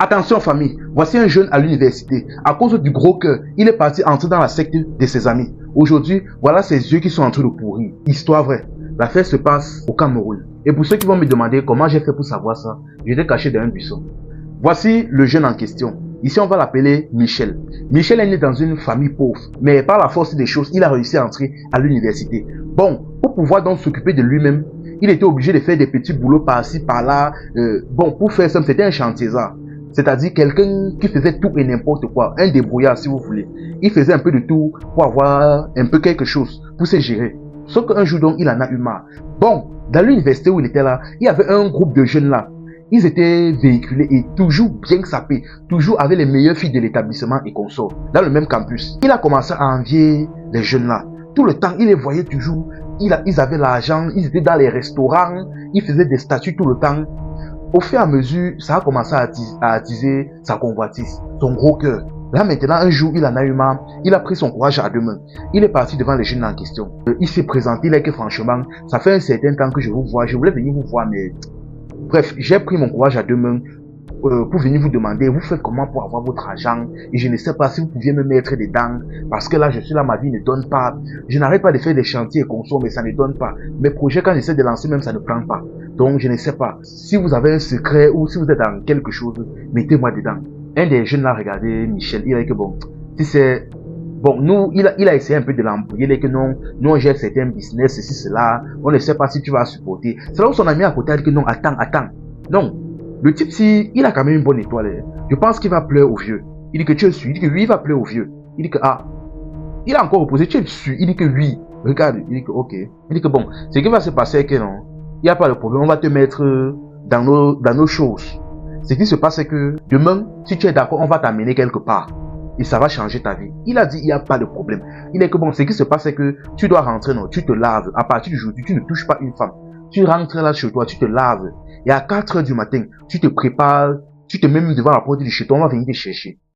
Attention famille, voici un jeune à l'université. À cause du gros cœur, il est parti entrer dans la secte de ses amis. Aujourd'hui, voilà ses yeux qui sont en train de pourrir. Histoire vraie. L'affaire se passe au Cameroun. Et pour ceux qui vont me demander comment j'ai fait pour savoir ça, j'étais caché dans un buisson. Voici le jeune en question. Ici, on va l'appeler Michel. Michel est né dans une famille pauvre, mais par la force des choses, il a réussi à entrer à l'université. Bon, pour pouvoir donc s'occuper de lui-même, il était obligé de faire des petits boulots par-ci, par-là. Bon, pour faire ça, c'était un chantier-ça. C'est-à-dire quelqu'un qui faisait tout et n'importe quoi, un débrouillard si vous voulez. Il faisait un peu de tout pour avoir un peu quelque chose, pour se gérer. Sauf qu'un jour donc, il en a eu marre. Bon, dans l'université où il était là, il y avait un groupe de jeunes là. Ils étaient véhiculés et toujours bien sapés, toujours avec les meilleures filles de l'établissement et consorts, dans le même campus. Il a commencé à envier les jeunes là. Tout le temps, il les voyait toujours. Ils avaient l'argent, ils étaient dans les restaurants, ils faisaient des statuts tout le temps. Au fur et à mesure, ça a commencé à attiser sa convoitise, son gros cœur. Là maintenant, un jour, il en a eu marre, il a pris son courage à deux mains. Il est parti devant les jeunes en question. Il s'est présenté, il est que franchement, ça fait un certain temps que je vous vois, je voulais venir vous voir, mais... Bref, j'ai pris mon courage à deux mains pour venir vous demander, vous faites comment pour avoir votre argent, et je ne sais pas si vous pouviez me mettre dedans, parce que là, je suis là, ma vie ne donne pas. Je n'arrête pas de faire des chantiers et conso, mais ça ne donne pas. Mes projets, quand j'essaie de lancer, même ça ne prend pas. Donc, je ne sais pas. Si vous avez un secret ou si vous êtes dans quelque chose, mettez-moi dedans. Un des jeunes là, regardez, Michel, il a dit que bon, si c'est... Bon, nous, il a essayé un peu de l'embrouiller, il a dit que non, nous, on gère certains business, ceci, cela, on ne sait pas si tu vas supporter. C'est là où son ami à côté a dit que non, attends. Non, le type, si, il a quand même une bonne étoile. Je pense qu'il va pleurer au vieux. Il dit que tu es sûr, il dit que oui, il va pleurer au vieux. Il dit que, ah, il a encore opposé, tu es sûr, il dit que oui. Regarde, il dit que ok. Il dit que bon, ce qui va se passer, que non, il n'y a pas de problème, on va te mettre dans nos choses. Ce qui se passe, c'est que demain, si tu es d'accord, on va t'amener quelque part. Et ça va changer ta vie. Il a dit, il n'y a pas de problème. Il est que bon, ce qui se passe, c'est que tu dois rentrer, non, tu te laves. À partir d'aujourd'hui, tu ne touches pas une femme. Tu rentres là chez toi, tu te laves. Et à 4 heures du matin, tu te prépares, tu te mets même devant la porte de chez toi, on va venir te chercher.